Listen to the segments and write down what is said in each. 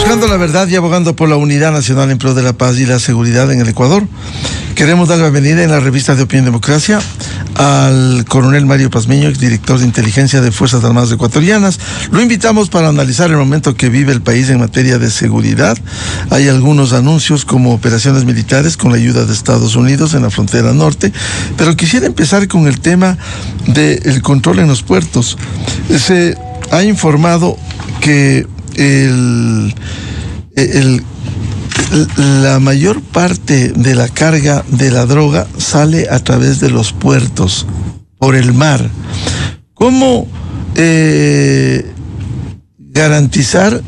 Buscando la verdad y abogando por la unidad nacional en pro de la paz y la seguridad en el Ecuador, queremos dar la bienvenida en la revista de Opinión Democracia al coronel Mario Pazmiño, exdirector de inteligencia de Fuerzas Armadas Ecuatorianas. Lo invitamos para analizar el momento que vive el país en materia de seguridad. Hay algunos anuncios como operaciones militares con la ayuda de Estados Unidos en la frontera norte, pero quisiera empezar con el tema del control en los puertos. Se ha informado que la mayor parte de la carga de la droga sale a través de los puertos, por el mar. ¿Cómo garantizar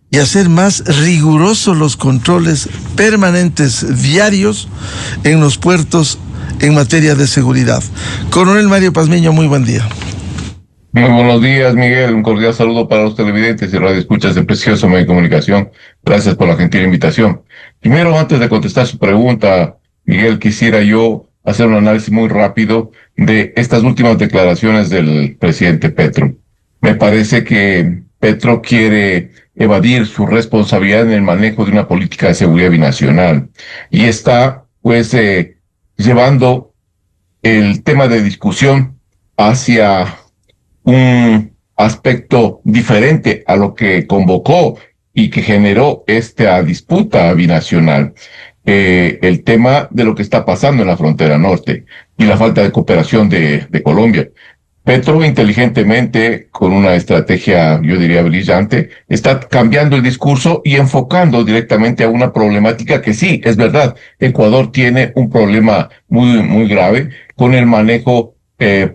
y hacer más rigurosos los controles permanentes, diarios, en los puertos en materia de seguridad? Coronel Mario Pazmiño, muy buen día. Muy buenos días, Miguel. Un cordial saludo para los televidentes y radioescuchas de Precioso Medio de Comunicación. Gracias por la gentil invitación. Primero, antes de contestar su pregunta, Miguel, quisiera yo hacer un análisis muy rápido de estas últimas declaraciones del presidente Petro. Me parece que Petro quiere evadir su responsabilidad en el manejo de una política de seguridad binacional y está, llevando el tema de discusión hacia un aspecto diferente a lo que convocó y que generó esta disputa binacional. El tema de lo que está pasando en la frontera norte y la falta de cooperación de Colombia. Petro, inteligentemente, con una estrategia, yo diría, brillante, está cambiando el discurso y enfocando directamente a una problemática que sí, es verdad, Ecuador tiene un problema muy grave con el manejo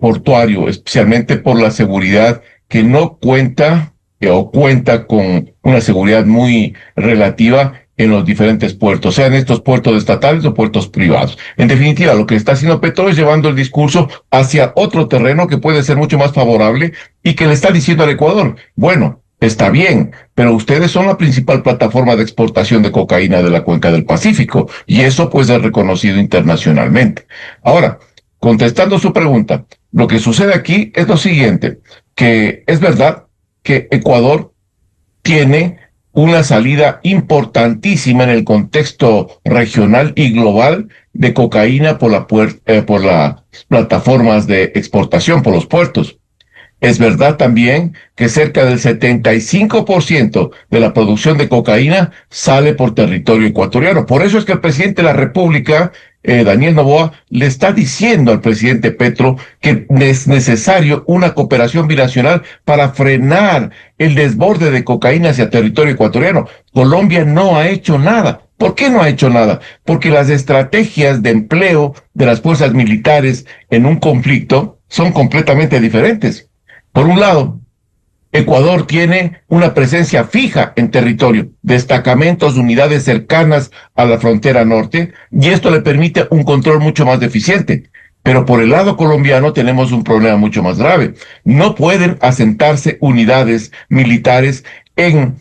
portuario, especialmente por la seguridad que no cuenta o cuenta con una seguridad muy relativa en los diferentes puertos, sean estos puertos estatales o puertos privados. En definitiva, lo que está haciendo Petro es llevando el discurso hacia otro terreno que puede ser mucho más favorable y que le está diciendo al Ecuador, bueno, está bien, pero ustedes son la principal plataforma de exportación de cocaína de la cuenca del Pacífico y eso pues es reconocido internacionalmente. Ahora, contestando su pregunta, lo que sucede aquí es lo siguiente, que es verdad que Ecuador tiene una salida importantísima en el contexto regional y global de cocaína por las plataformas de exportación, por los puertos. Es verdad también que cerca del 75% de la producción de cocaína sale por territorio ecuatoriano. Por eso es que el presidente de la República, Daniel Noboa, le está diciendo al presidente Petro que es necesario una cooperación binacional para frenar el desborde de cocaína hacia territorio ecuatoriano. Colombia no ha hecho nada. ¿Por qué no ha hecho nada? Porque las estrategias de empleo de las fuerzas militares en un conflicto son completamente diferentes. Por un lado, Ecuador tiene una presencia fija en territorio, destacamentos, unidades cercanas a la frontera norte, y esto le permite un control mucho más eficiente. Pero por el lado colombiano tenemos un problema mucho más grave. No pueden asentarse unidades militares en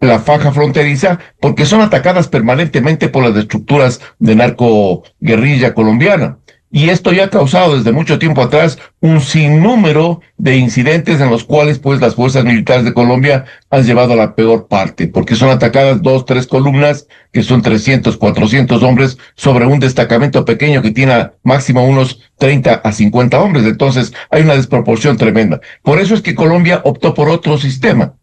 la faja fronteriza porque son atacadas permanentemente por las estructuras de narcoguerrilla colombiana. Y esto ya ha causado desde mucho tiempo atrás un sinnúmero de incidentes en los cuales pues las fuerzas militares de Colombia han llevado a la peor parte, porque son atacadas 2, 3 columnas, que son 300, 400 hombres, sobre un destacamento pequeño que tiene máximo unos 30 a 50 hombres. Entonces hay una desproporción tremenda. Por eso es que Colombia optó por otro sistema,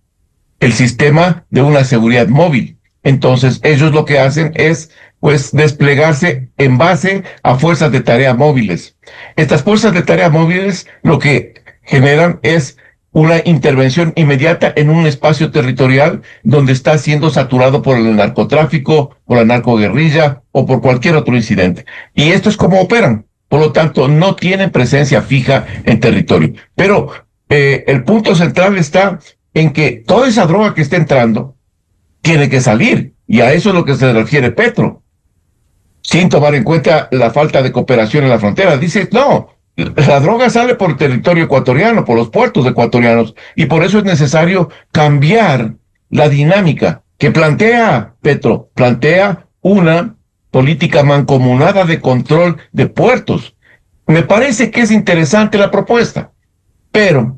el sistema de una seguridad móvil. Entonces ellos lo que hacen es pues desplegarse en base a fuerzas de tarea móviles. Estas fuerzas de tarea móviles lo que generan es una intervención inmediata en un espacio territorial donde está siendo saturado por el narcotráfico, por la narcoguerrilla o por cualquier otro incidente. Y esto es como operan. Por lo tanto, no tienen presencia fija en territorio. Pero el punto central está en que toda esa droga que está entrando tiene que salir. Y a eso es lo que se refiere Petro, sin tomar en cuenta la falta de cooperación en la frontera. Dice, no, la droga sale por territorio ecuatoriano, por los puertos ecuatorianos, y por eso es necesario cambiar la dinámica que plantea Petro. Plantea una política mancomunada de control de puertos. Me parece que es interesante la propuesta, pero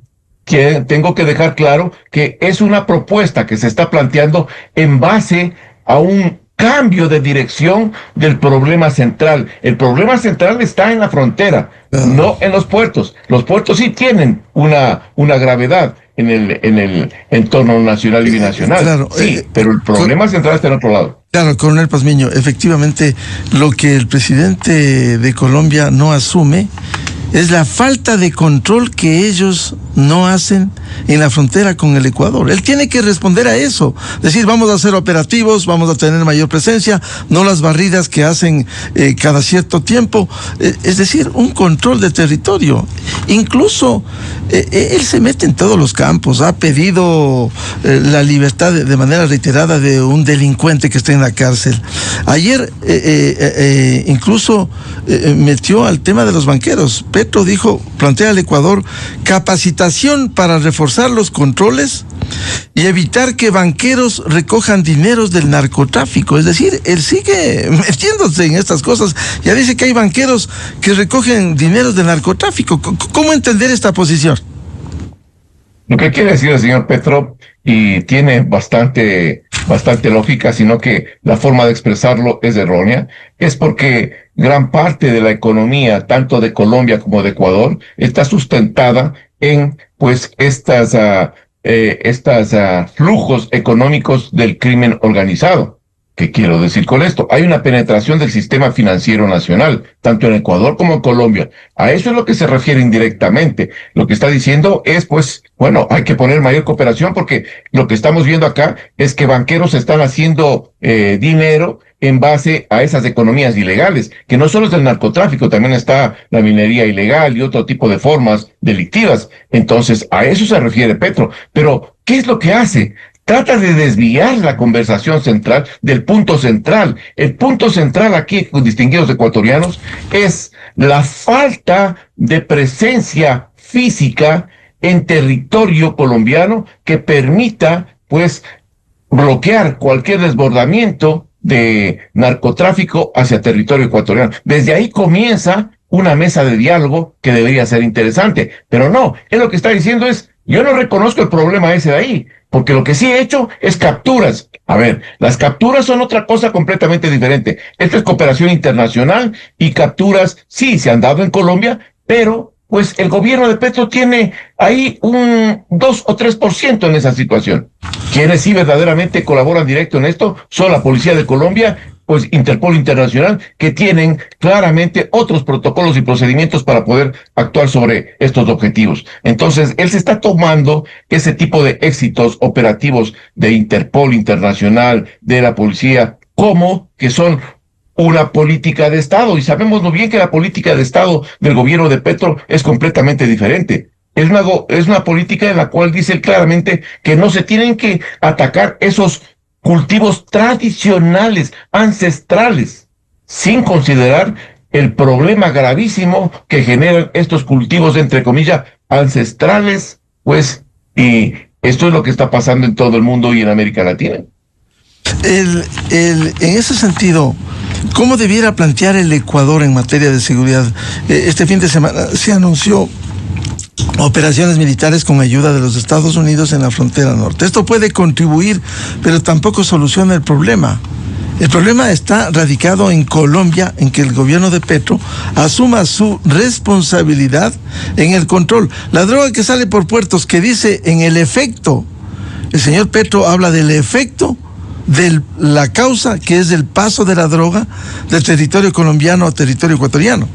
tengo que dejar claro que es una propuesta que se está planteando en base a un cambio de dirección del problema central. El problema central está en la frontera, no en los puertos. Los puertos sí tienen una gravedad en el entorno nacional y binacional. Claro, sí, pero el problema central está en otro lado. Claro, coronel Pazmiño, efectivamente lo que el presidente de Colombia no asume es la falta de control que ellos no hacen en la frontera con el Ecuador. Él tiene que responder a eso, decir, vamos a ser operativos, vamos a tener mayor presencia, no las barridas que hacen cada cierto tiempo, es decir, un control de territorio. Incluso él se mete en todos los campos, ha pedido la libertad de manera reiterada de un delincuente que está en la cárcel. Ayer incluso metió al tema de los banqueros. Petro dijo, plantea al Ecuador capacitación para reforzar los controles y evitar que banqueros recojan dineros del narcotráfico. Es decir, él sigue metiéndose en estas cosas. Ya dice que hay banqueros que recogen dineros del narcotráfico. ¿Cómo entender esta posición? Lo que quiere decir el señor Petro, y tiene bastante lógica, sino que la forma de expresarlo es errónea, es porque gran parte de la economía, tanto de Colombia como de Ecuador, está sustentada en pues estas flujos económicos del crimen organizado. ¿Qué quiero decir con esto? Hay una penetración del sistema financiero nacional, tanto en Ecuador como en Colombia. A eso es lo que se refiere indirectamente. Lo que está diciendo es, pues, bueno, hay que poner mayor cooperación porque lo que estamos viendo acá es que banqueros están haciendo dinero en base a esas economías ilegales, que no solo es el narcotráfico, también está la minería ilegal y otro tipo de formas delictivas. Entonces, a eso se refiere Petro. Pero, ¿qué es lo que hace? Trata de desviar la conversación central del punto central. El punto central aquí, distinguidos ecuatorianos, es la falta de presencia física en territorio colombiano que permita, pues, bloquear cualquier desbordamiento de narcotráfico hacia territorio ecuatoriano. Desde ahí comienza una mesa de diálogo que debería ser interesante, pero no, él lo que está diciendo es, yo no reconozco el problema ese de ahí, porque lo que sí he hecho es capturas. A ver, las capturas son otra cosa completamente diferente. Esta es cooperación internacional y capturas sí se han dado en Colombia, pero pues el gobierno de Petro tiene ahí un 2 o 3% en esa situación. Quienes sí verdaderamente colaboran directo en esto son la Policía de Colombia, pues Interpol Internacional, que tienen claramente otros protocolos y procedimientos para poder actuar sobre estos objetivos. Entonces, él se está tomando ese tipo de éxitos operativos de Interpol Internacional, de la policía, como que son una política de Estado, y sabemos muy bien que la política de Estado del gobierno de Petro es completamente diferente. Es una política en la cual dice claramente que no se tienen que atacar esos cultivos tradicionales, ancestrales, sin considerar el problema gravísimo que generan estos cultivos, entre comillas, ancestrales, pues, y esto es lo que está pasando en todo el mundo y en América Latina. En ese sentido, ¿cómo debiera plantear el Ecuador en materia de seguridad? Este fin de semana se anunció operaciones militares con ayuda de los Estados Unidos en la frontera norte. Esto puede contribuir, pero tampoco soluciona el problema. El problema está radicado en Colombia, en que el gobierno de Petro asuma su responsabilidad en el control. La droga que sale por puertos, que dice en el efecto, el señor Petro habla del efecto de la causa, que es el paso de la droga del territorio colombiano a territorio ecuatoriano.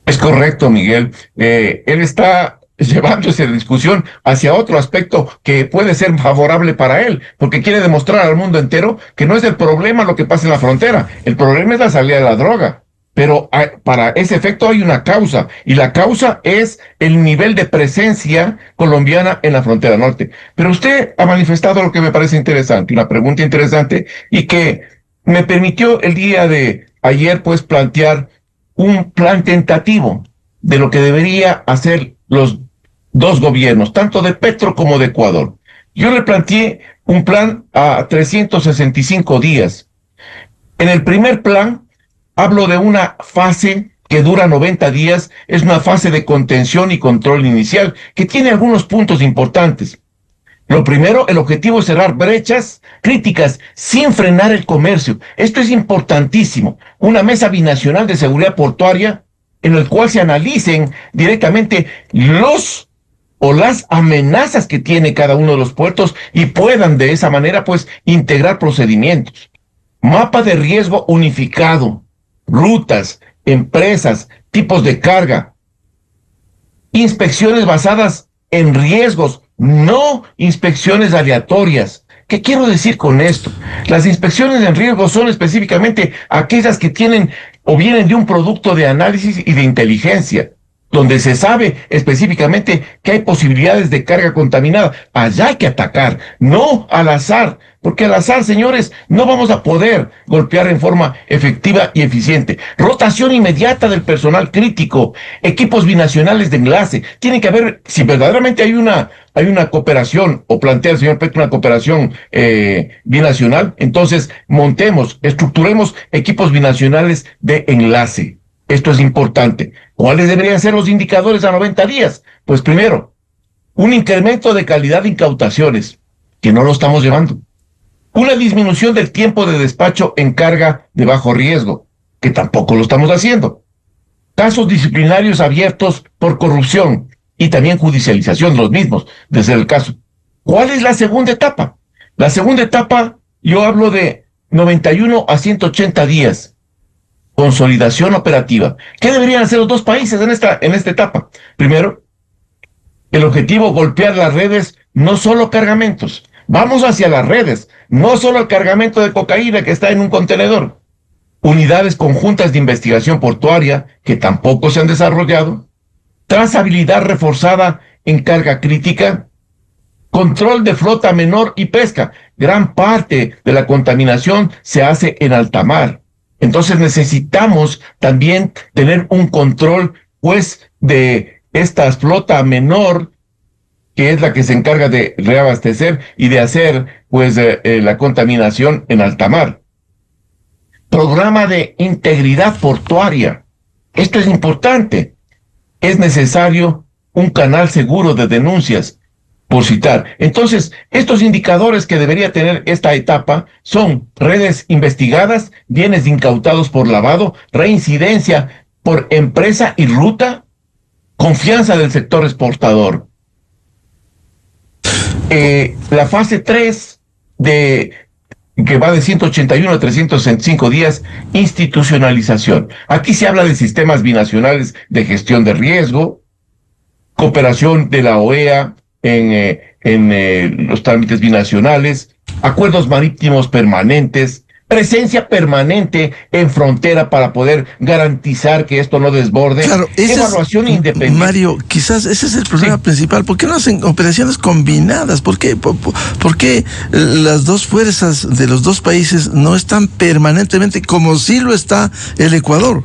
Es correcto, Miguel. Él está llevando esa discusión hacia otro aspecto que puede ser favorable para él, porque quiere demostrar al mundo entero que no es el problema lo que pasa en la frontera, el problema es la salida de la droga. Pero para ese efecto hay una causa, y la causa es el nivel de presencia colombiana en la frontera norte. Pero usted ha manifestado lo que me parece interesante, una pregunta interesante, y que me permitió el día de ayer pues plantear un plan tentativo de lo que debería hacer los dos gobiernos, tanto de Petro como de Ecuador. Yo le planteé un plan a 365 días. En el primer plan hablo de una fase que dura 90 días, es una fase de contención y control inicial que tiene algunos puntos importantes. Lo primero, el objetivo es cerrar brechas críticas sin frenar el comercio. Esto es importantísimo. Una mesa binacional de seguridad portuaria en el cual se analicen directamente los o las amenazas que tiene cada uno de los puertos y puedan de esa manera pues integrar procedimientos. Mapa de riesgo unificado, rutas, empresas, tipos de carga, inspecciones basadas en riesgos, no inspecciones aleatorias. ¿Qué quiero decir con esto? Las inspecciones en riesgo son específicamente aquellas que tienen o vienen de un producto de análisis y de inteligencia, donde se sabe específicamente que hay posibilidades de carga contaminada. Allá hay que atacar, no al azar, porque al azar, señores, no vamos a poder golpear en forma efectiva y eficiente. Rotación inmediata del personal crítico, equipos binacionales de enlace. Tiene que haber, si verdaderamente hay una cooperación, o plantea el señor Petro una cooperación binacional, entonces montemos, estructuremos equipos binacionales de enlace. Esto es importante. ¿Cuáles deberían ser los indicadores a 90 días? Pues primero, un incremento de calidad de incautaciones, que no lo estamos llevando. Una disminución del tiempo de despacho en carga de bajo riesgo, que tampoco lo estamos haciendo. Casos disciplinarios abiertos por corrupción y también judicialización de los mismos, de ser el caso. ¿Cuál es la segunda etapa? La segunda etapa, yo hablo de 91 a 180 días. Consolidación operativa. ¿Qué deberían hacer los dos países en esta etapa? Primero, el objetivo, golpear las redes, no solo cargamentos. Vamos hacia las redes, no solo el cargamento de cocaína que está en un contenedor. Unidades conjuntas de investigación portuaria que tampoco se han desarrollado. Trazabilidad reforzada en carga crítica. Control de flota menor y pesca. Gran parte de la contaminación se hace en alta mar. Entonces necesitamos también tener un control, pues, de esta flota menor, que es la que se encarga de reabastecer y de hacer, pues, la contaminación en alta mar. Programa de integridad portuaria. Esto es importante. Es necesario un canal seguro de denuncias, por citar. Entonces, estos indicadores que debería tener esta etapa son redes investigadas, bienes incautados por lavado, reincidencia por empresa y ruta, confianza del sector exportador. La fase 3 que va de 181 a 365 días, institucionalización. Aquí se habla de sistemas binacionales de gestión de riesgo, cooperación de la OEA, en los trámites binacionales, acuerdos marítimos permanentes, presencia permanente en frontera para poder garantizar que esto no desborde, claro, evaluación independiente. Mario, quizás ese es el problema principal. ¿Por qué no hacen operaciones combinadas? ¿Por qué las dos fuerzas de los dos países no están permanentemente como sí lo está el Ecuador?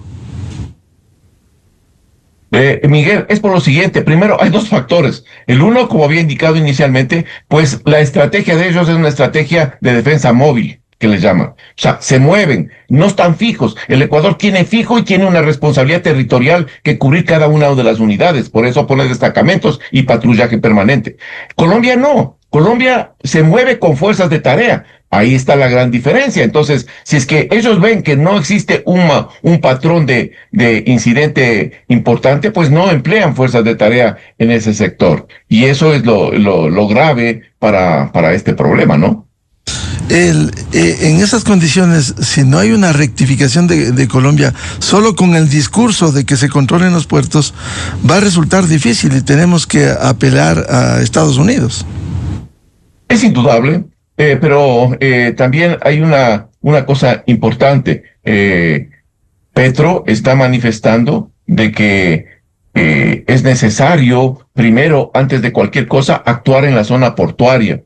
Miguel, es por lo siguiente. Primero, hay dos factores. El uno, como había indicado inicialmente, pues la estrategia de ellos es una estrategia de defensa móvil, que les llaman. O sea, se mueven, no están fijos. El Ecuador tiene fijo y tiene una responsabilidad territorial que cubrir cada una de las unidades. Por eso pone destacamentos y patrullaje permanente. Colombia no. Colombia se mueve con fuerzas de tarea. Ahí está la gran diferencia. Entonces, si es que ellos ven que no existe un patrón de incidente importante, pues no emplean fuerzas de tarea en ese sector. Y eso es lo grave para este problema, ¿no? En esas condiciones, si no hay una rectificación de Colombia, solo con el discurso de que se controlen los puertos, va a resultar difícil y tenemos que apelar a Estados Unidos. Es indudable. Pero también hay una cosa importante. Petro está manifestando de que es necesario, primero, antes de cualquier cosa, actuar en la zona portuaria.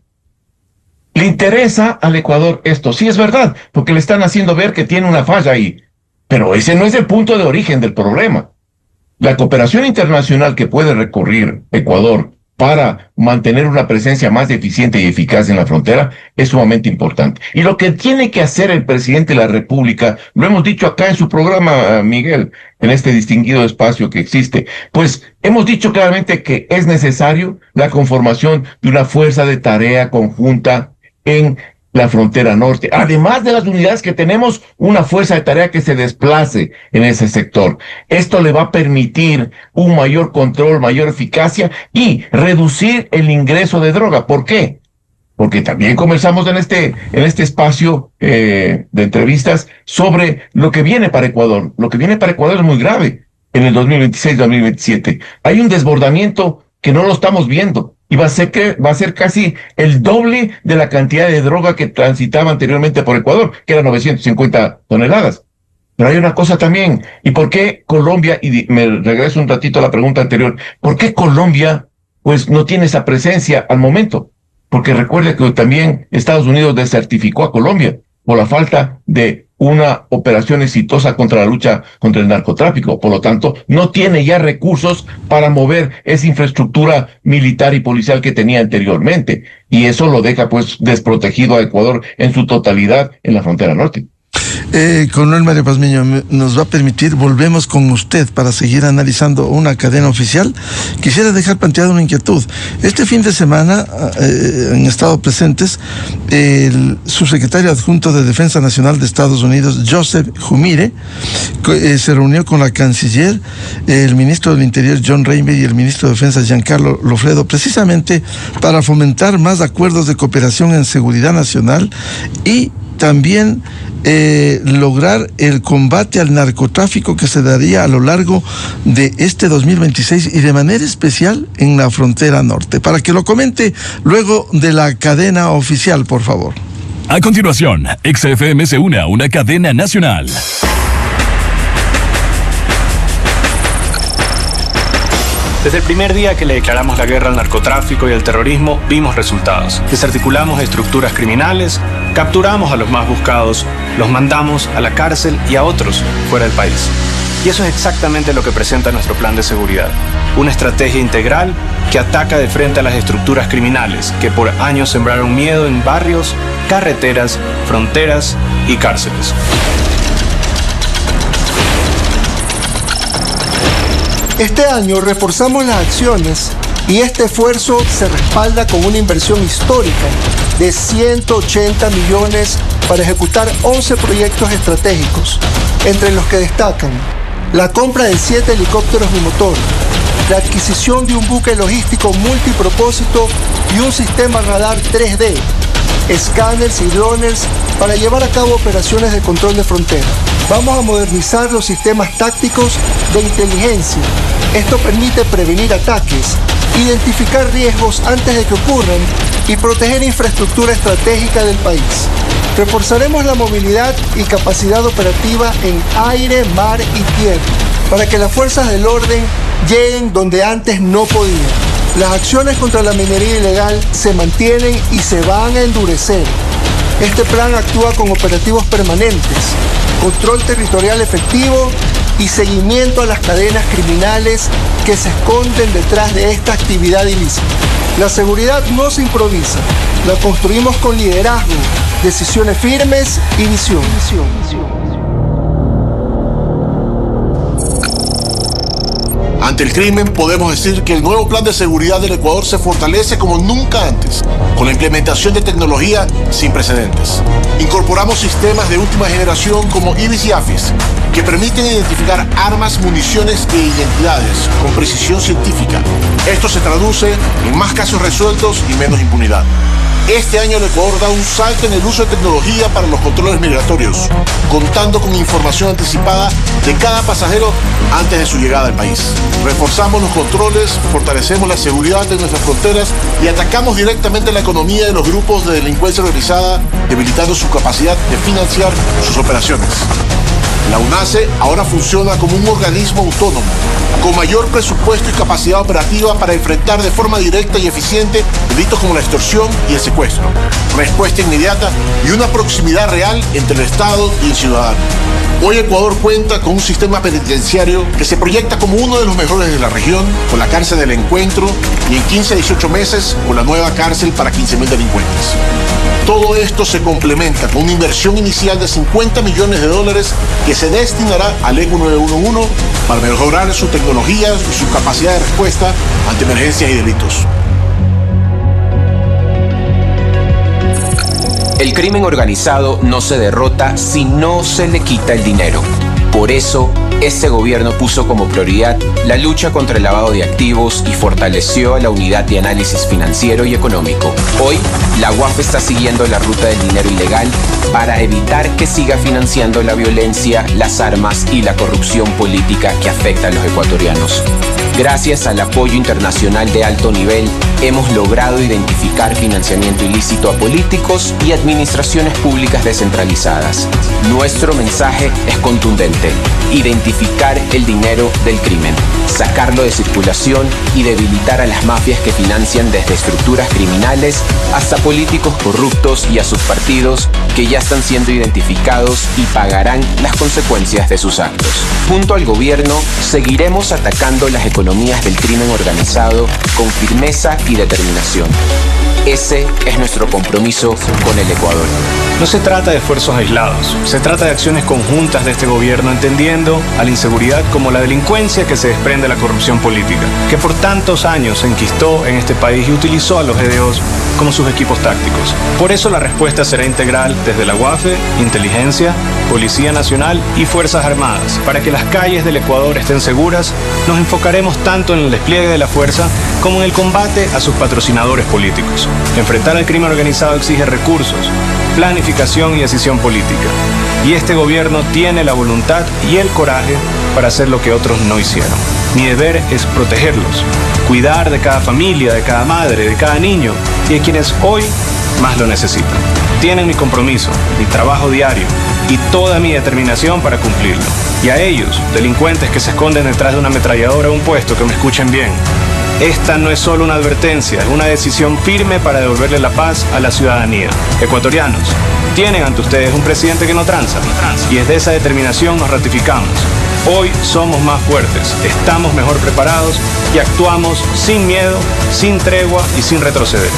Le interesa al Ecuador esto, sí es verdad, porque le están haciendo ver que tiene una falla ahí, pero ese no es el punto de origen del problema. La cooperación internacional que puede recurrir Ecuador para mantener una presencia más eficiente y eficaz en la frontera es sumamente importante. Y lo que tiene que hacer el presidente de la República, lo hemos dicho acá en su programa, Miguel, en este distinguido espacio que existe, pues hemos dicho claramente que es necesario la conformación de una fuerza de tarea conjunta en la frontera norte. Además de las unidades que tenemos, una fuerza de tarea que se desplace en ese sector. Esto le va a permitir un mayor control, mayor eficacia y reducir el ingreso de droga. ¿Por qué? Porque también conversamos en este espacio de entrevistas sobre lo que viene para Ecuador. Lo que viene para Ecuador es muy grave en el 2026-2027. Hay un desbordamiento que no lo estamos viendo. Y va a ser casi el doble de la cantidad de droga que transitaba anteriormente por Ecuador, que eran 950 toneladas. Pero hay una cosa también, ¿y por qué Colombia, y me regreso un ratito a la pregunta anterior, ¿por qué Colombia pues no tiene esa presencia al momento? Porque recuerde que también Estados Unidos desertificó a Colombia por la falta de una operación exitosa contra la lucha contra el narcotráfico. Por lo tanto, no tiene ya recursos para mover esa infraestructura militar y policial que tenía anteriormente. Y eso lo deja pues desprotegido a Ecuador en su totalidad en la frontera norte. Coronel Mario Pazmiño, nos va a permitir, volvemos con usted para seguir analizando una cadena oficial. Quisiera dejar planteada una inquietud. Este fin de semana han estado presentes el subsecretario adjunto de Defensa Nacional de Estados Unidos, Joseph Humire, se reunió con la canciller, el ministro del Interior, John Rainey, y el ministro de Defensa, Giancarlo Lofredo, precisamente para fomentar más acuerdos de cooperación en seguridad nacional y también lograr el combate al narcotráfico que se daría a lo largo de este 2026 y de manera especial en la frontera norte. Para que lo comente luego de la cadena oficial, por favor. A continuación, XFM se une a una cadena nacional. Desde el primer día que le declaramos la guerra al narcotráfico y al terrorismo, vimos resultados. Desarticulamos estructuras criminales, capturamos a los más buscados, los mandamos a la cárcel y a otros fuera del país. Y eso es exactamente lo que presenta nuestro plan de seguridad. Una estrategia integral que ataca de frente a las estructuras criminales que por años sembraron miedo en barrios, carreteras, fronteras y cárceles. Este año reforzamos las acciones y este esfuerzo se respalda con una inversión histórica de 180 millones para ejecutar 11 proyectos estratégicos, entre los que destacan la compra de 7 helicópteros bimotor, la adquisición de un buque logístico multipropósito y un sistema radar 3D, escáneres y drones para llevar a cabo operaciones de control de frontera. Vamos a modernizar los sistemas tácticos de inteligencia. Esto permite prevenir ataques, identificar riesgos antes de que ocurran y proteger infraestructura estratégica del país. Reforzaremos la movilidad y capacidad operativa en aire, mar y tierra para que las fuerzas del orden lleguen donde antes no podían. Las acciones contra la minería ilegal se mantienen y se van a endurecer. Este plan actúa con operativos permanentes, control territorial efectivo y seguimiento a las cadenas criminales que se esconden detrás de esta actividad ilícita. La seguridad no se improvisa, la construimos con liderazgo, decisiones firmes y visión. Ante el crimen, podemos decir que el nuevo plan de seguridad del Ecuador se fortalece como nunca antes, con la implementación de tecnología sin precedentes. Incorporamos sistemas de última generación como IBIS y AFIS, que permiten identificar armas, municiones e identidades con precisión científica. Esto se traduce en más casos resueltos y menos impunidad. Este año el Ecuador da un salto en el uso de tecnología para los controles migratorios, contando con información anticipada de cada pasajero antes de su llegada al país. Reforzamos los controles, fortalecemos la seguridad de nuestras fronteras y atacamos directamente la economía de los grupos de delincuencia organizada, debilitando su capacidad de financiar sus operaciones. La UNACE ahora funciona como un organismo autónomo, con mayor presupuesto y capacidad operativa para enfrentar de forma directa y eficiente delitos como la extorsión y el secuestro, respuesta inmediata y una proximidad real entre el Estado y el ciudadano. Hoy Ecuador cuenta con un sistema penitenciario que se proyecta como uno de los mejores de la región, con la cárcel del Encuentro, y en 15 a 18 meses con la nueva cárcel para 15.000 delincuentes. Todo esto se complementa con una inversión inicial de $50 millones que se destinará al ECU 911 para mejorar su tecnología y su capacidad de respuesta ante emergencias y delitos. El crimen organizado no se derrota si no se le quita el dinero. Por eso, este gobierno puso como prioridad la lucha contra el lavado de activos y fortaleció a la unidad de análisis financiero y económico. Hoy, la UAF está siguiendo la ruta del dinero ilegal para evitar que siga financiando la violencia, las armas y la corrupción política que afecta a los ecuatorianos. Gracias al apoyo internacional de alto nivel, hemos logrado identificar financiamiento ilícito a políticos y administraciones públicas descentralizadas. Nuestro mensaje es contundente: identificar el dinero del crimen, sacarlo de circulación y debilitar a las mafias que financian desde estructuras criminales hasta políticos corruptos y a sus partidos que ya están siendo identificados y pagarán las consecuencias de sus actos. Junto al gobierno, seguiremos atacando las economías del crimen organizado con firmeza y determinación. Ese es nuestro compromiso con el Ecuador. No se trata de esfuerzos aislados, se trata de acciones conjuntas de este gobierno, entendiendo a la inseguridad como la delincuencia que se desprende de la corrupción política, que por tantos años se enquistó en este país y utilizó a los GDOs como sus equipos tácticos. Por eso la respuesta será integral desde la UAFE, Inteligencia, Policía Nacional y Fuerzas Armadas. Para que las calles del Ecuador estén seguras, nos enfocaremos tanto en el despliegue de la fuerza como en el combate a sus patrocinadores políticos. Enfrentar al crimen organizado exige recursos, planificación y decisión política. Y este gobierno tiene la voluntad y el coraje para hacer lo que otros no hicieron. Mi deber es protegerlos, cuidar de cada familia, de cada madre, de cada niño y de quienes hoy más lo necesitan. Tienen mi compromiso, mi trabajo diario y toda mi determinación para cumplirlo. Y a ellos, delincuentes que se esconden detrás de una ametralladora o un puesto, que me escuchen bien. Esta no es solo una advertencia, es una decisión firme para devolverle la paz a la ciudadanía. Ecuatorianos, tienen ante ustedes un presidente que no tranza, y desde esa determinación nos ratificamos. Hoy somos más fuertes, estamos mejor preparados y actuamos sin miedo, sin tregua y sin retroceder.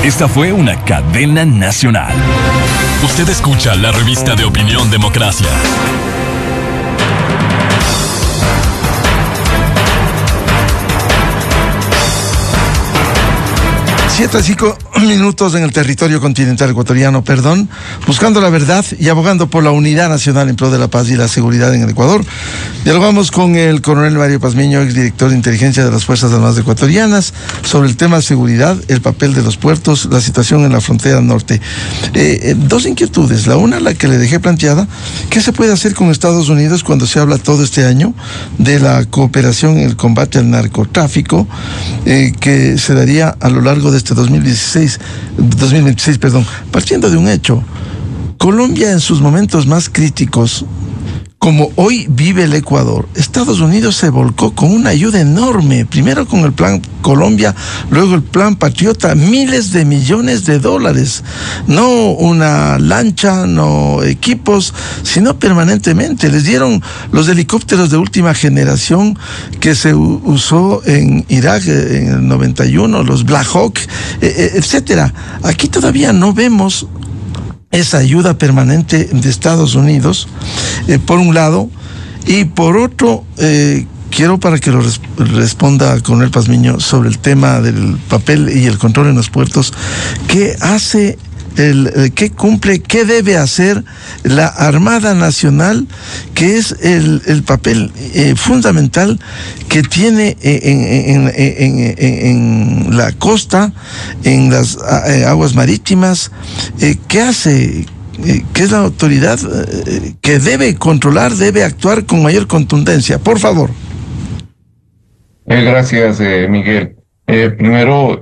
Esta fue una cadena nacional. Usted escucha la revista de opinión Democracia. 7:05 en el territorio continental ecuatoriano, buscando la verdad y abogando por la unidad nacional en pro de la paz y la seguridad en el Ecuador. Dialogamos con el coronel Mario Pazmiño, exdirector de inteligencia de las Fuerzas Armadas ecuatorianas, sobre el tema de seguridad, el papel de los puertos, la situación en la frontera norte. Dos inquietudes. La una, la que le dejé planteada: ¿qué se puede hacer con Estados Unidos cuando se habla todo este año de la cooperación en el combate al narcotráfico que se daría a lo largo de este 2026, partiendo de un hecho? Colombia, en sus momentos más críticos, como hoy vive el Ecuador, Estados Unidos se volcó con una ayuda enorme, primero con el Plan Colombia, luego el Plan Patriota, miles de millones de dólares, no una lancha, no equipos, sino permanentemente. Les dieron los helicópteros de última generación que se usó en Irak en el 91, los Black Hawk, etcétera. Aquí todavía no vemos esa ayuda permanente de Estados Unidos, por un lado, y por otro, quiero para que lo responda Coronel Pazmiño sobre el tema del papel y el control en los puertos. ¿Qué hace, qué cumple, qué debe hacer la Armada Nacional, que es el papel fundamental que tiene en la costa, en las aguas marítimas? ¿Qué hace? ¿Qué es la autoridad que debe controlar, debe actuar con mayor contundencia? Por favor. Gracias, Miguel. Primero,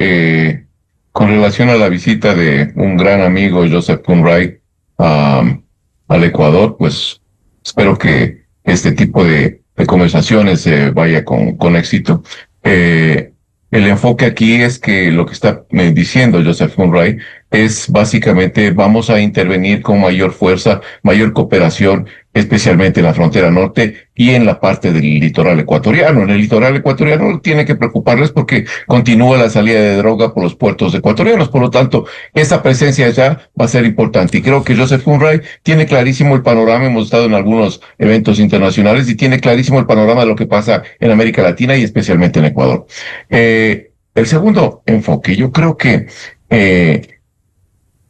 con relación a la visita de un gran amigo, Joseph Punray, al Ecuador, pues espero que este tipo de conversaciones vaya con éxito. El enfoque aquí es que lo que está diciendo Joseph Punray es básicamente: vamos a intervenir con mayor fuerza, mayor cooperación especialmente en la frontera norte y en la parte del litoral ecuatoriano. En el litoral ecuatoriano tiene que preocuparles porque continúa la salida de droga por los puertos ecuatorianos. Por lo tanto, esa presencia allá va a ser importante. Y creo que Joseph Munray tiene clarísimo el panorama. Hemos estado en algunos eventos internacionales y tiene clarísimo el panorama de lo que pasa en América Latina y especialmente en Ecuador. El segundo enfoque, yo creo que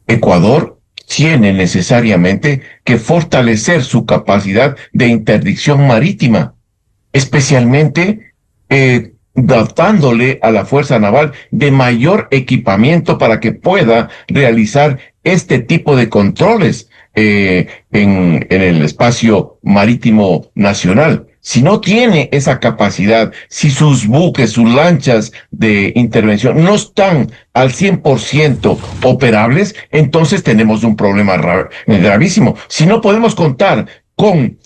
Ecuador tiene necesariamente que fortalecer su capacidad de interdicción marítima, especialmente dotándole a la Fuerza Naval de mayor equipamiento para que pueda realizar este tipo de controles en el espacio marítimo nacional. Si no tiene esa capacidad, si sus buques, sus lanchas de intervención no están al 100% operables, entonces tenemos un problema gravísimo. Si no podemos contar con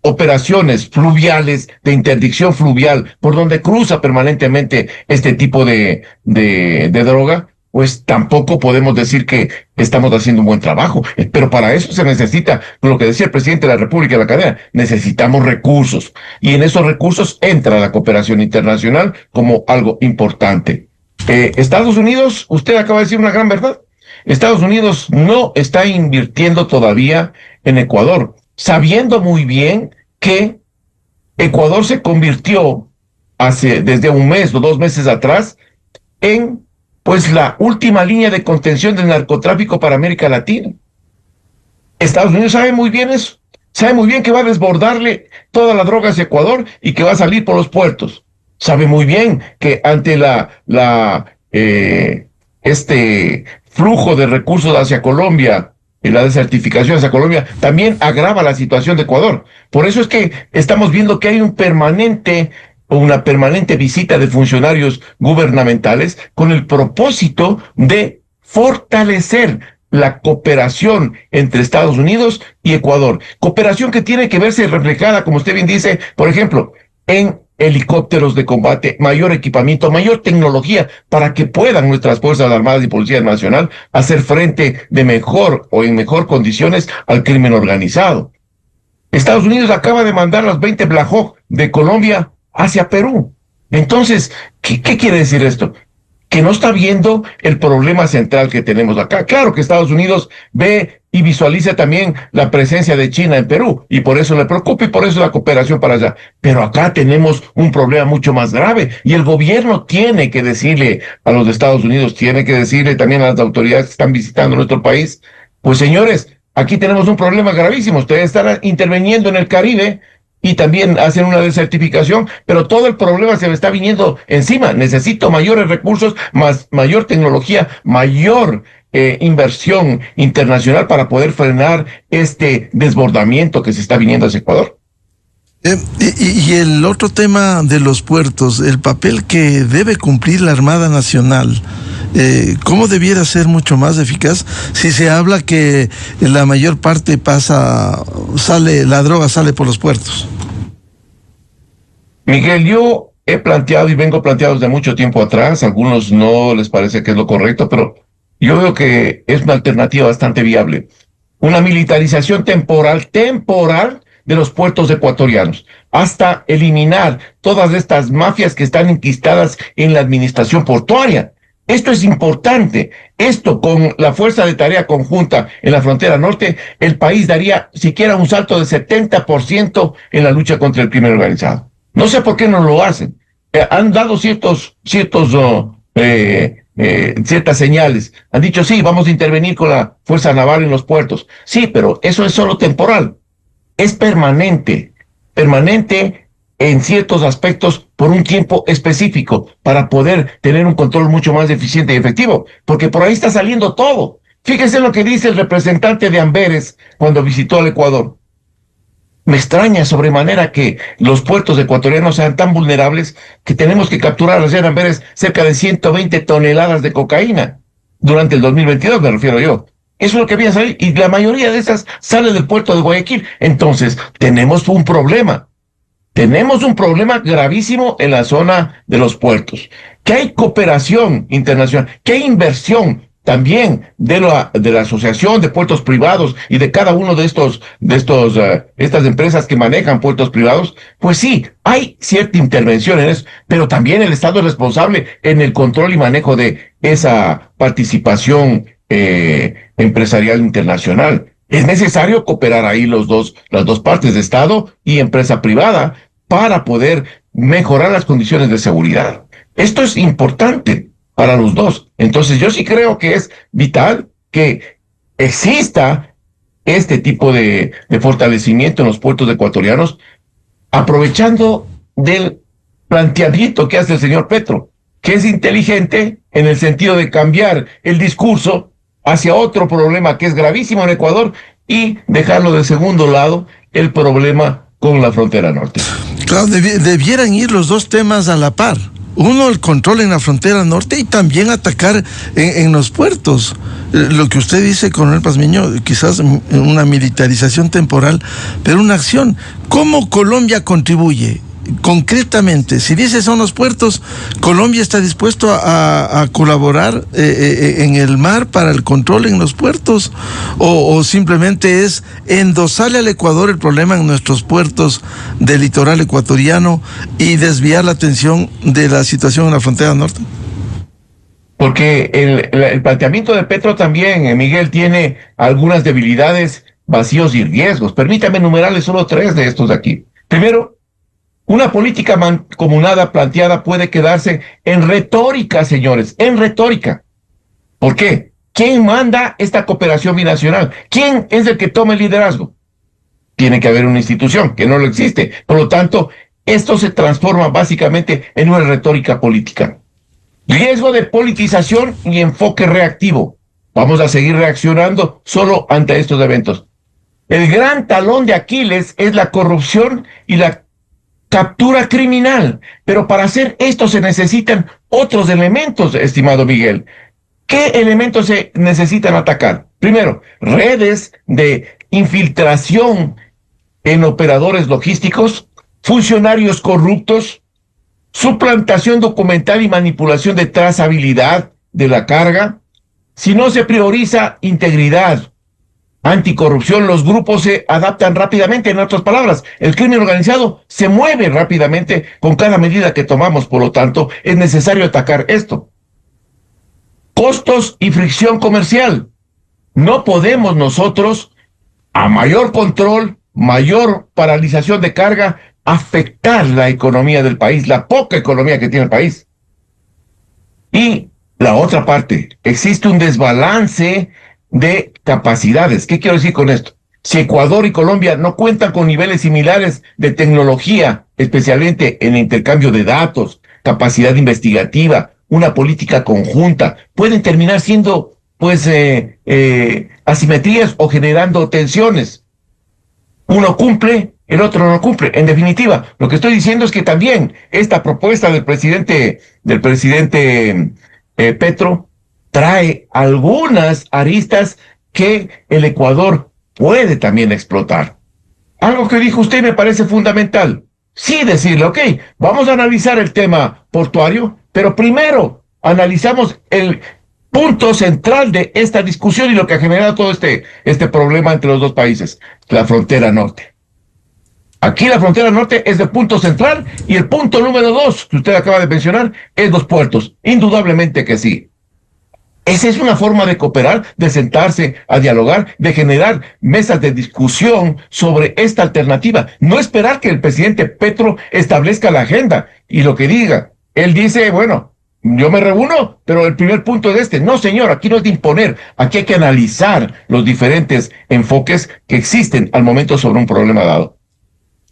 operaciones fluviales, de interdicción fluvial, por donde cruza permanentemente este tipo de droga, pues tampoco podemos decir que estamos haciendo un buen trabajo. Pero para eso se necesita, lo que decía el presidente de la República en la cadena, necesitamos recursos. Y en esos recursos entra la cooperación internacional como algo importante. Estados Unidos, usted acaba de decir una gran verdad. Estados Unidos no está invirtiendo todavía en Ecuador, sabiendo muy bien que Ecuador se convirtió desde un mes o 2 meses atrás en pues la última línea de contención del narcotráfico para América Latina. Estados Unidos sabe muy bien eso, sabe muy bien que va a desbordarle toda la droga hacia Ecuador y que va a salir por los puertos. Sabe muy bien que ante este flujo de recursos hacia Colombia y la desertificación hacia Colombia también agrava la situación de Ecuador. Por eso es que estamos viendo que hay una permanente visita de funcionarios gubernamentales con el propósito de fortalecer la cooperación entre Estados Unidos y Ecuador. Cooperación que tiene que verse reflejada, como usted bien dice, por ejemplo, en helicópteros de combate, mayor equipamiento, mayor tecnología para que puedan nuestras Fuerzas Armadas y Policía Nacional hacer frente de mejor o en mejor condiciones al crimen organizado. Estados Unidos acaba de mandar las 20 Black Hawk de Colombia hacia Perú. Entonces, ¿qué quiere decir esto? Que no está viendo el problema central que tenemos acá. Claro que Estados Unidos ve y visualiza también la presencia de China en Perú, y por eso le preocupa y por eso la cooperación para allá. Pero acá tenemos un problema mucho más grave, y el gobierno tiene que decirle a los Estados Unidos, tiene que decirle también a las autoridades que están visitando nuestro país, pues señores, aquí tenemos un problema gravísimo. Ustedes están interviniendo en el Caribe y también hacen una desertificación, pero todo el problema se me está viniendo encima. Necesito mayores recursos, mayor tecnología, mayor inversión internacional para poder frenar este desbordamiento que se está viniendo hacia Ecuador. Y el otro tema de los puertos, el papel que debe cumplir la Armada Nacional, ¿cómo debiera ser mucho más eficaz si se habla que la mayor parte la droga sale por los puertos? Miguel, yo he planteado y vengo planteando desde mucho tiempo atrás, a algunos no les parece que es lo correcto, pero yo veo que es una alternativa bastante viable. Una militarización temporal de los puertos ecuatorianos, hasta eliminar todas estas mafias que están enquistadas en la administración portuaria. Esto es importante. Esto, con la fuerza de tarea conjunta en la frontera norte, el país daría siquiera un salto de 70% en la lucha contra el crimen organizado. No sé por qué no lo hacen. Han dado ciertas señales. Han dicho, sí, vamos a intervenir con la fuerza naval en los puertos. Sí, pero eso es solo temporal. Es permanente en ciertos aspectos por un tiempo específico para poder tener un control mucho más eficiente y efectivo, porque por ahí está saliendo todo. Fíjense lo que dice el representante de Amberes cuando visitó al Ecuador. Me extraña sobremanera que los puertos ecuatorianos sean tan vulnerables que tenemos que capturar ayer en Amberes cerca de 120 toneladas de cocaína durante el 2022, me refiero yo. Eso es lo que viene a salir, y la mayoría de esas sale del puerto de Guayaquil. Entonces, tenemos un problema. Tenemos un problema gravísimo en la zona de los puertos. Que hay cooperación internacional, que hay inversión también de la Asociación de Puertos Privados y de cada uno de estas empresas que manejan puertos privados, pues sí, hay cierta intervención en eso, pero también el Estado es responsable en el control y manejo de esa participación empresarial internacional. Es necesario cooperar ahí las dos partes, de Estado y empresa privada, para poder mejorar las condiciones de seguridad. Esto es importante para los dos. Entonces yo sí creo que es vital que exista este tipo de fortalecimiento en los puertos ecuatorianos, aprovechando del planteamiento que hace el señor Petro, que es inteligente en el sentido de cambiar el discurso hacia otro problema que es gravísimo en Ecuador y dejarlo de segundo lado, el problema con la frontera norte. Claro, debieran ir los dos temas a la par. Uno, el control en la frontera norte, y también atacar en los puertos. Lo que usted dice, coronel Pazmiño, quizás una militarización temporal, pero una acción. ¿Cómo Colombia contribuye? Concretamente, si dice son los puertos, ¿Colombia está dispuesto a colaborar en el mar para el control en los puertos? ¿O simplemente es endosarle al Ecuador el problema en nuestros puertos del litoral ecuatoriano y desviar la atención de la situación en la frontera norte? Porque el planteamiento de Petro también, Miguel, tiene algunas debilidades, vacíos y riesgos. Permítame enumerarle solo 3 de estos de aquí. Primero, una política mancomunada planteada puede quedarse en retórica, señores, en retórica. ¿Por qué? ¿Quién manda esta cooperación binacional? ¿Quién es el que toma el liderazgo? Tiene que haber una institución, que no lo existe. Por lo tanto, esto se transforma básicamente en una retórica política. Riesgo de politización y enfoque reactivo. Vamos a seguir reaccionando solo ante estos eventos. El gran talón de Aquiles es la corrupción y la captura criminal, pero para hacer esto se necesitan otros elementos, estimado Miguel. ¿Qué elementos se necesitan atacar? Primero, redes de infiltración en operadores logísticos, funcionarios corruptos, suplantación documental y manipulación de trazabilidad de la carga. Si no se prioriza integridad, anticorrupción, los grupos se adaptan rápidamente. En otras palabras, el crimen organizado se mueve rápidamente con cada medida que tomamos. Por lo tanto, es necesario atacar esto. Costos y fricción comercial. No podemos nosotros, a mayor control, mayor paralización de carga, afectar la economía del país, la poca economía que tiene el país. Y la otra parte, existe un desbalance de capacidades. ¿Qué quiero decir con esto? Si Ecuador y Colombia no cuentan con niveles similares de tecnología, especialmente en intercambio de datos, capacidad investigativa, una política conjunta, pueden terminar siendo, asimetrías o generando tensiones. Uno cumple, el otro no cumple. En definitiva, lo que estoy diciendo es que también esta propuesta del presidente Petro trae algunas aristas que el Ecuador puede también explotar. Algo que dijo usted me parece fundamental. Sí, decirle, ok, vamos a analizar el tema portuario, pero primero analizamos el punto central de esta discusión y lo que ha generado todo este problema entre los dos países, la frontera norte. Aquí la frontera norte es el punto central y el punto número 2 que usted acaba de mencionar es los puertos. Indudablemente que sí. Esa es una forma de cooperar, de sentarse a dialogar, de generar mesas de discusión sobre esta alternativa. No esperar que el presidente Petro establezca la agenda y lo que diga. Él dice, bueno, yo me reúno, pero el primer punto es este. No, señor, aquí no es de imponer. Aquí hay que analizar los diferentes enfoques que existen al momento sobre un problema dado.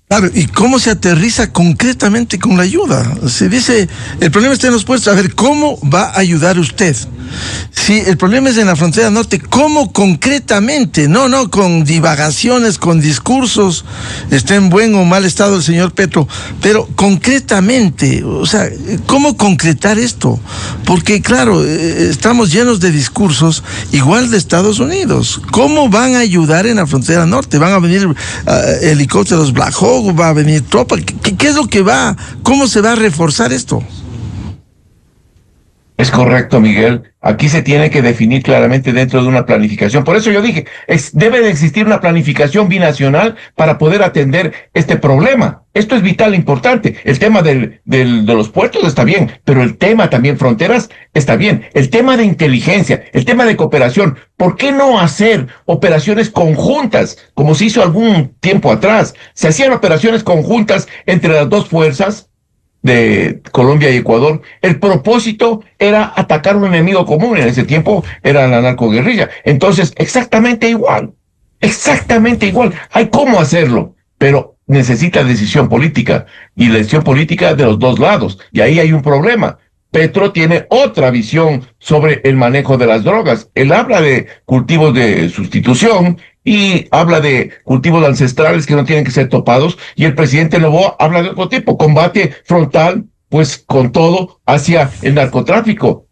Claro, ¿y cómo se aterriza concretamente con la ayuda? Se dice, el problema está en los puertos. A ver, ¿cómo va a ayudar usted? Si el problema es en la frontera norte, ¿cómo concretamente? No con divagaciones, con discursos, esté en buen o mal estado el señor Petro, pero concretamente, o sea, ¿cómo concretar esto? Porque claro, estamos llenos de discursos, igual de Estados Unidos. ¿Cómo van a ayudar en la frontera norte? ¿Van a venir helicópteros Black Hawk? ¿Va a venir tropa? ¿Qué es lo que va? ¿Cómo se va a reforzar esto? Es correcto, Miguel. Aquí se tiene que definir claramente dentro de una planificación. Por eso yo dije, debe de existir una planificación binacional para poder atender este problema. Esto es vital, importante. El tema de los puertos está bien, pero el tema también fronteras está bien. El tema de inteligencia, el tema de cooperación. ¿Por qué no hacer operaciones conjuntas, como se hizo algún tiempo atrás? Se hacían operaciones conjuntas entre las dos fuerzas de Colombia y Ecuador. El propósito era atacar un enemigo común. En ese tiempo era la narcoguerrilla. Entonces, exactamente igual. Hay cómo hacerlo, pero necesita decisión política, y la decisión política de los dos lados. Y ahí hay un problema. Petro tiene otra visión sobre el manejo de las drogas. Él habla de cultivos de sustitución y habla de cultivos ancestrales que no tienen que ser topados, y el presidente Noboa habla de otro tipo, combate frontal, pues con todo, hacia el narcotráfico,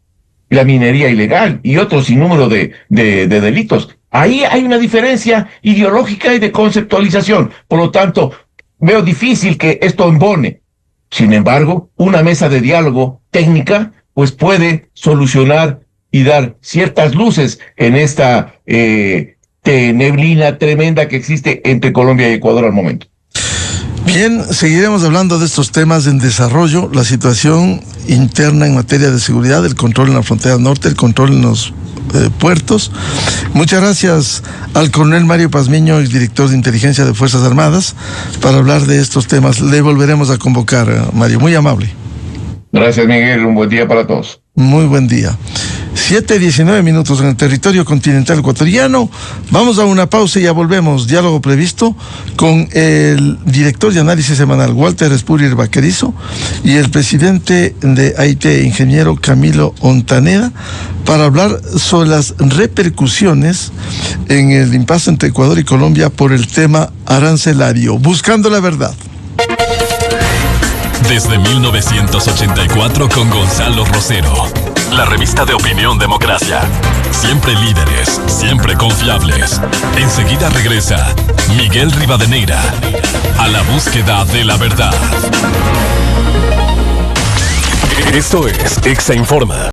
la minería ilegal y otro sinnúmero de delitos. Ahí hay una diferencia ideológica y de conceptualización. Por lo tanto, veo difícil que esto embone. Sin embargo, una mesa de diálogo técnica pues puede solucionar y dar ciertas luces en esta neblina tremenda que existe entre Colombia y Ecuador al momento. Bien, seguiremos hablando de estos temas en desarrollo, la situación interna en materia de seguridad, el control en la frontera norte, el control en los puertos. Muchas gracias al coronel Mario Pazmiño, exdirector de Inteligencia de Fuerzas Armadas, para hablar de estos temas. Le volveremos a convocar, Mario, muy amable. Gracias, Miguel, un buen día para todos. Muy buen día. 7:19 en el territorio continental ecuatoriano. Vamos a una pausa y ya volvemos. Diálogo previsto con el director de análisis semanal, Walter Espúrier Vaquerizo, y el presidente de AIT, ingeniero Camilo Ontaneda, para hablar sobre las repercusiones en el impasse entre Ecuador y Colombia por el tema arancelario. Buscando la verdad. Desde 1984 con Gonzalo Rosero. La revista de Opinión Democracia. Siempre líderes, siempre confiables. Enseguida regresa Miguel Rivadeneira a la búsqueda de la verdad. Esto es Exa Informa.